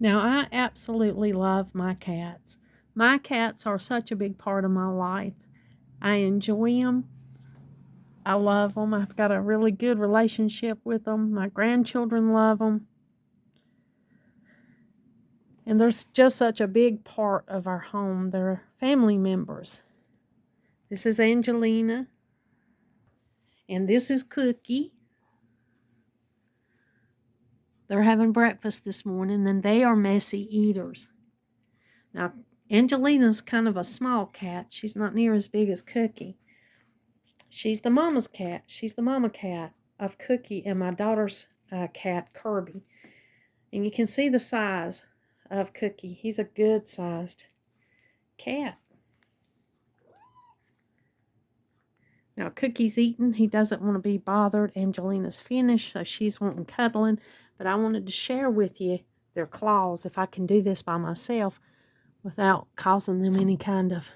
Now, I absolutely love my cats. My cats are such a big part of my life. I enjoy them. I love them. I've got a really good relationship with them. My grandchildren love them. And they're just such a big part of our home. They're family members. This is Angelina, and this is Cookie. They're having breakfast this morning, and they are messy eaters. Now, Angelina's kind of a small cat. She's not near as big as Cookie. She's the mama's cat. She's the mama cat of Cookie and my daughter's cat, Kirby. And you can see the size of Cookie. He's a good sized cat. Now, Cookie's eating. He doesn't want to be bothered. Angelina's finished, so she's wanting cuddling. But I wanted to share with you their claws, if I can do this by myself without causing them any kind of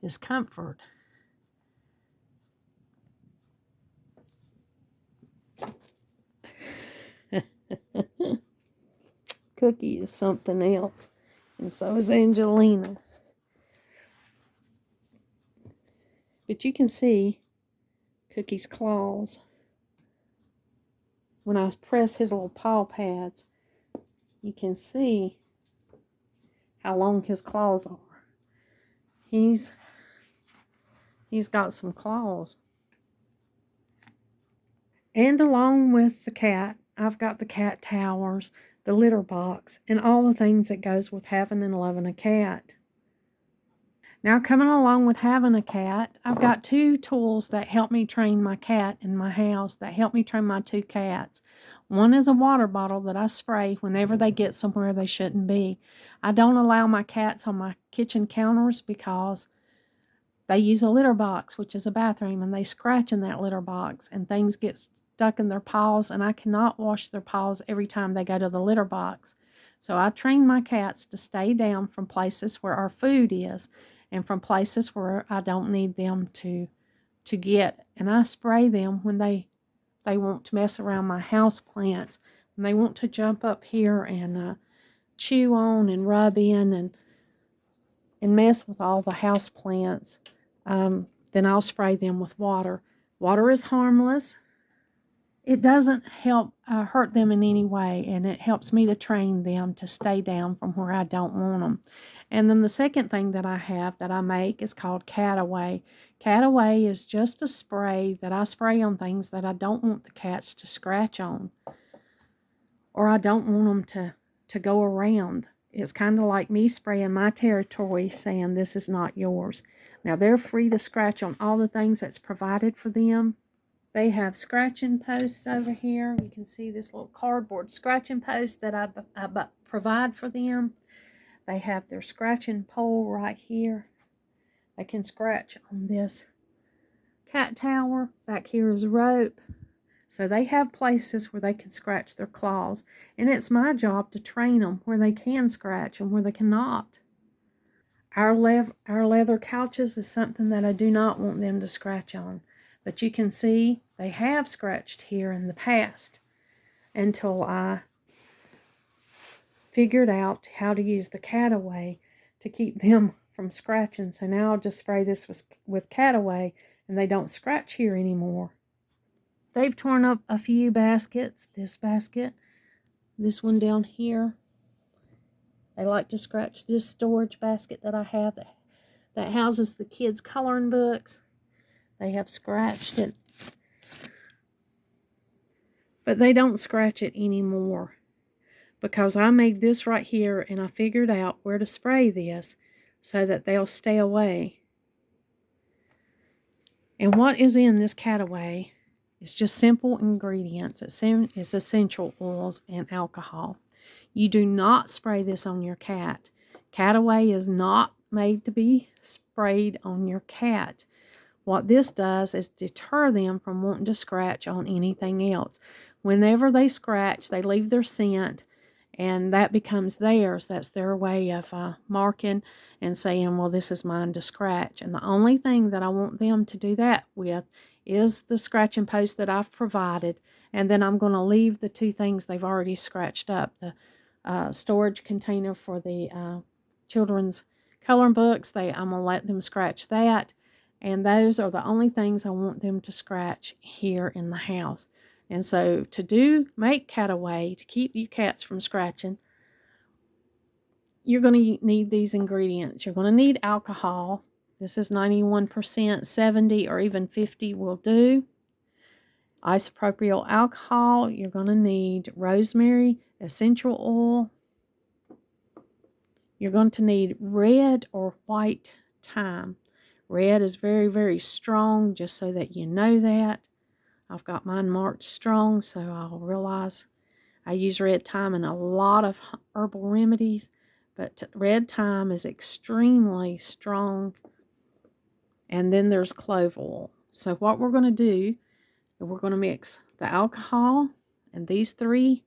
discomfort. Cookie is something else, and so is Angelina. But you can see Cookie's claws. When I press his little paw pads, you can see how long his claws are. He's got some claws. And along with the cat, I've got the cat towers, the litter box, and all the things that goes with having and loving a cat. Now, coming along with having a cat, I've got two tools that help me train my cat in my house, that help me train my two cats. One is a water bottle that I spray whenever they get somewhere they shouldn't be. I don't allow my cats on my kitchen counters because they use a litter box, which is a bathroom, and they scratch in that litter box, and things get stuck in their paws, and I cannot wash their paws every time they go to the litter box. So I train my cats to stay down from places where our food is and from places where I don't need them to get. And I spray them when they want to mess around my house plants, when they want to jump up here and chew on and rub in and mess with all the house plants. Then I'll spray them with water. Water is harmless. It doesn't help hurt them in any way, and it helps me to train them to stay down from where I don't want them. And then the second thing that I have that I make is called Cataway. Cataway is just a spray that I spray on things that I don't want the cats to scratch on, or I don't want them to go around. It's kind of like me spraying my territory saying this is not yours. Now they're free to scratch on all the things that's provided for them. They have scratching posts over here. You can see this little cardboard scratching post that I provide for them. They have their scratching pole right here. They can scratch on this cat tower. Back here is rope. So they have places where they can scratch their claws. And it's my job to train them where they can scratch and where they cannot. Our leather couches is something that I do not want them to scratch on. But you can see they have scratched here in the past until I figured out how to use the Cataway to keep them from scratching. So now I'll just spray this with Cataway and they don't scratch here anymore. They've torn up a few baskets. This basket, this one down here. They like to scratch this storage basket that I have that houses the kids' coloring books. They have scratched it. But they don't scratch it anymore because I made this right here and I figured out where to spray this so that they'll stay away. And what is in this Cataway is just simple ingredients. It's essential oils and alcohol. You do not spray this on your cat. Cataway is not made to be sprayed on your cat. What this does is deter them from wanting to scratch on anything else. Whenever they scratch, they leave their scent, and that becomes theirs. That's their way of marking and saying, well, this is mine to scratch. And the only thing that I want them to do that with is the scratching post that I've provided, and then I'm going to leave the two things they've already scratched up, storage container for the children's coloring books. I'm going to let them scratch that. And those are the only things I want them to scratch here in the house. And so to make Cataway, to keep you cats from scratching, you're going to need these ingredients. You're going to need alcohol. This is 91%, 70 or even 50 will do. Isopropyl alcohol. You're going to need rosemary, essential oil. You're going to need red or white thyme. Red is very, very strong, just so that you know that. I've got mine marked strong, so I'll realize I use red thyme in a lot of herbal remedies, but red thyme is extremely strong. And then there's clove oil. So what we're going to do is we're going to mix the alcohol and these 3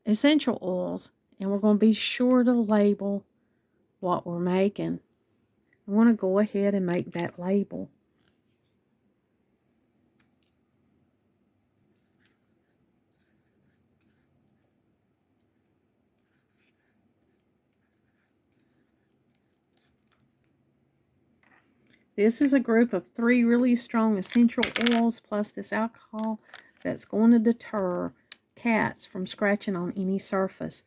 essential oils, and we're going to be sure to label what we're making. I want to go ahead and make that label. This is a group of 3 really strong essential oils plus this alcohol that's going to deter cats from scratching on any surface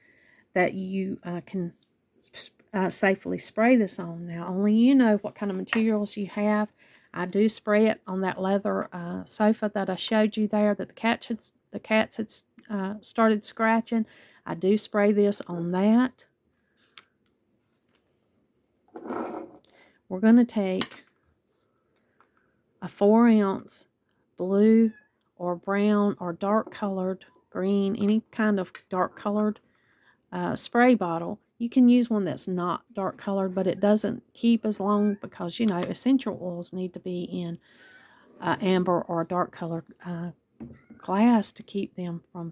that you can safely spray this on. Now, only you know what kind of materials you have. I do spray it on that leather sofa that I showed you there that the cats had started scratching. I do spray this on that. We're going to take a 4-ounce blue or brown or dark colored green, any kind of dark colored spray bottle. You can use one that's not dark colored, but it doesn't keep as long because, you know, essential oils need to be in amber or dark colored glass to keep them from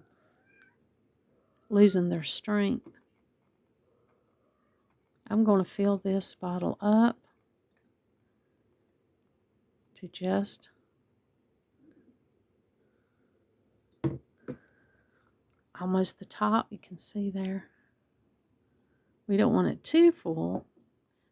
losing their strength. I'm going to fill this bottle up to just almost the top. You can see there. We don't want it too full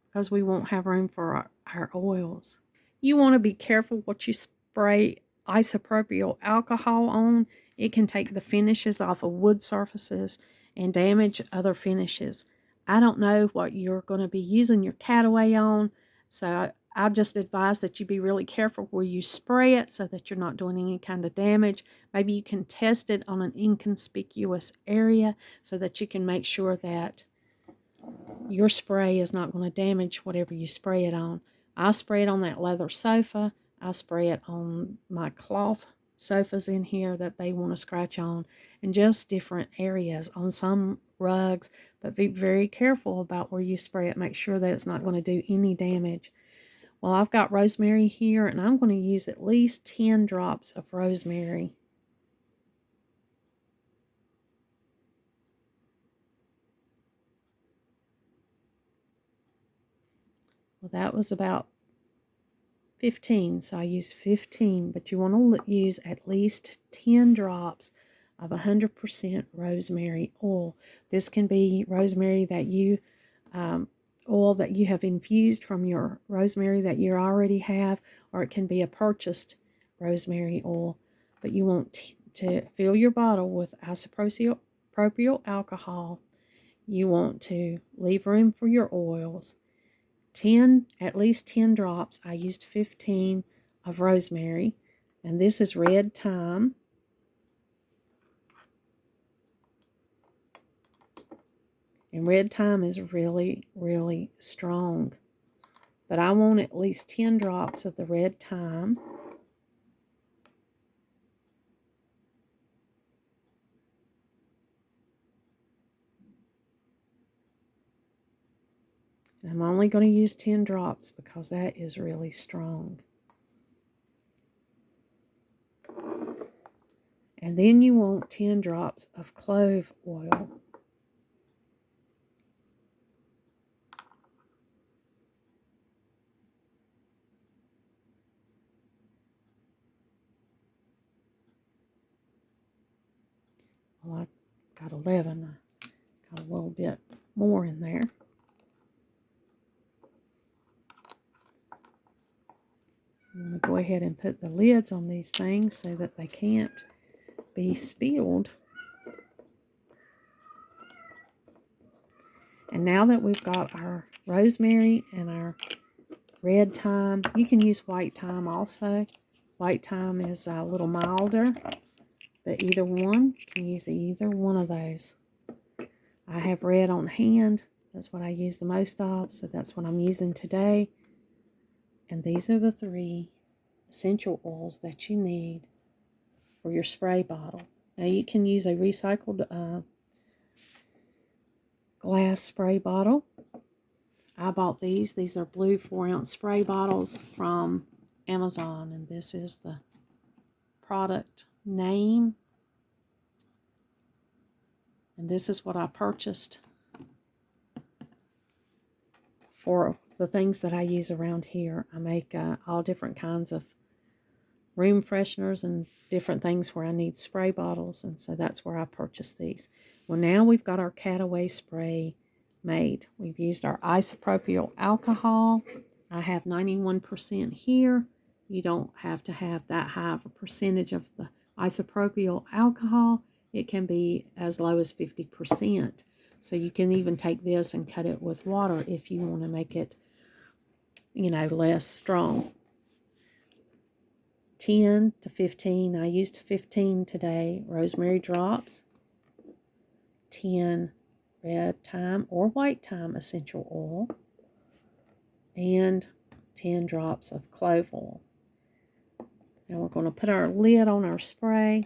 because we won't have room for our oils. You want to be careful what you spray isopropyl alcohol on. It can take the finishes off of wood surfaces and damage other finishes. I don't know what you're going to be using your Cataway on, so I just advise that you be really careful where you spray it so that you're not doing any kind of damage. Maybe you can test it on an inconspicuous area so that you can make sure that your spray is not going to damage whatever you spray it on. I spray it on that leather sofa. I spray it on my cloth sofas in here that they want to scratch on, and just different areas on some rugs. But be very careful about where you spray it. Make sure that it's not going to do any damage. Well, I've got rosemary here, and I'm going to use at least 10 drops of rosemary. Well, that was about 15, so I used 15, but you want to use at least 10 drops of 100% rosemary oil. This can be rosemary that you, oil that you have infused from your rosemary that you already have, or it can be a purchased rosemary oil. But you want to fill your bottle with isopropyl alcohol. You want to leave room for your oils. At least 10 drops. I used 15 of rosemary, and this is red thyme. And red thyme is really, really strong. But I want at least 10 drops of the red thyme. And I'm only going to use 10 drops because that is really strong. And then you want 10 drops of clove oil. Well, I got 11 Got a little bit more in there. I'm going to go ahead and put the lids on these things so that they can't be spilled. And now that we've got our rosemary and our red thyme, you can use white thyme also. White thyme is a little milder, but either one, you can use either one of those. I have red on hand. That's what I use the most of, so that's what I'm using today. And these are the 3 essential oils that you need for your spray bottle. Now you can use a recycled glass spray bottle. I bought these. These are blue 4-ounce spray bottles from Amazon, and this is the product name. And this is what I purchased for the things that I use around here. I make all different kinds of room fresheners and different things where I need spray bottles, and so that's where I purchased these. Well, now we've got our cataway spray made. We've used our isopropyl alcohol. I have 91% here. You don't have to have that high of a percentage of the isopropyl alcohol. It can be as low as 50%. So you can even take this and cut it with water if you want to make it, less strong. 10 to 15. I used 15 today. Rosemary drops. 10 red thyme or white thyme essential oil. And 10 drops of clove oil. Now we're going to put our lid on our spray.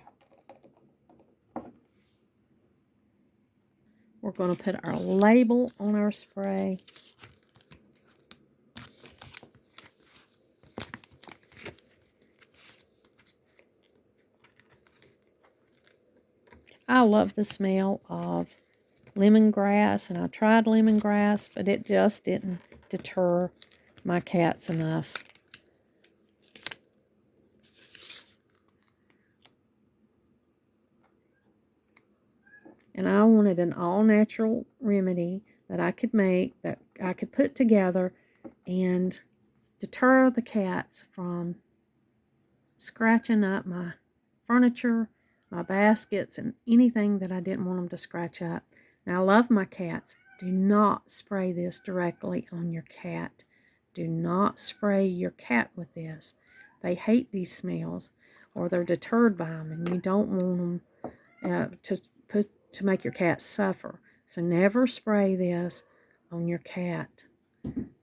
We're going to put our label on our spray. I love the smell of lemongrass, and I tried lemongrass, but it just didn't deter my cats enough. And I wanted an all-natural remedy that I could make, that I could put together and deter the cats from scratching up my furniture, my baskets, and anything that I didn't want them to scratch up. Now, I love my cats. Do not spray this directly on your cat. Do not spray your cat with this. They hate these smells, or they're deterred by them, and you don't want them to make your cat suffer. So never spray this on your cat.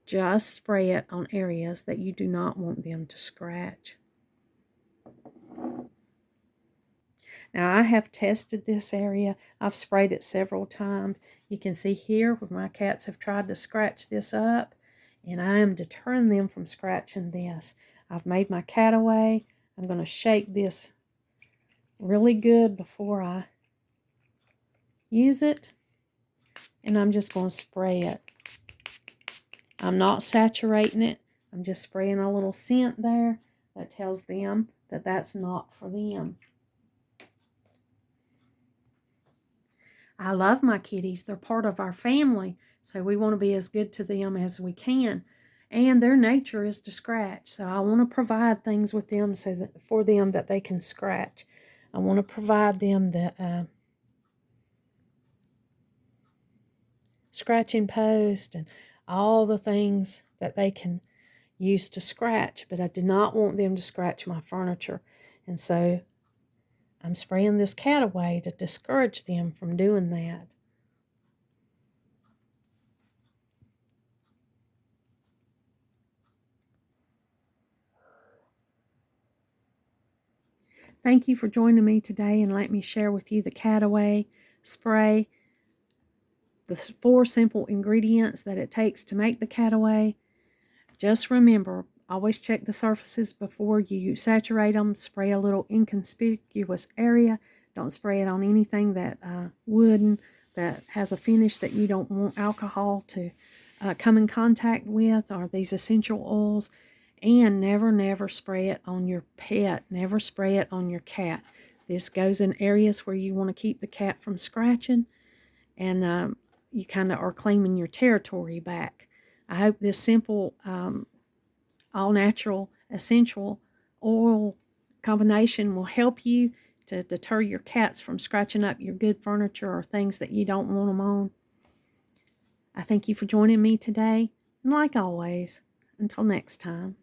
Just spray it on areas that you do not want them to scratch. Now, I have tested this area. I've sprayed it several times. You can see here where my cats have tried to scratch this up, and I am deterring them from scratching this. I've made my cataway. I'm going to shake this really good before I use it, and I'm just going to spray it. I'm not saturating it. I'm just spraying a little scent there that tells them that that's not for them. I love my kitties. They're part of our family, so we want to be as good to them as we can. And their nature is to scratch, so I want to provide things with them so that for them that they can scratch. I want to provide them the scratching post and all the things that they can use to scratch, but I do not want them to scratch my furniture. And so I'm spraying this cataway to discourage them from doing that. Thank you for joining me today and let me share with you the cataway spray, the 4 simple ingredients that it takes to make the cataway. Just remember, always check the surfaces before you saturate them. Spray a little inconspicuous area. Don't spray it on anything that wooden, that has a finish that you don't want alcohol to come in contact with, or these essential oils. And never spray it on your pet. Never spray it on your cat. This goes in areas where you want to keep the cat from scratching. and you kind of are claiming your territory back. I hope this simple, all natural, essential oil combination will help you to deter your cats from scratching up your good furniture or things that you don't want them on. I thank you for joining me today, and like always, until next time.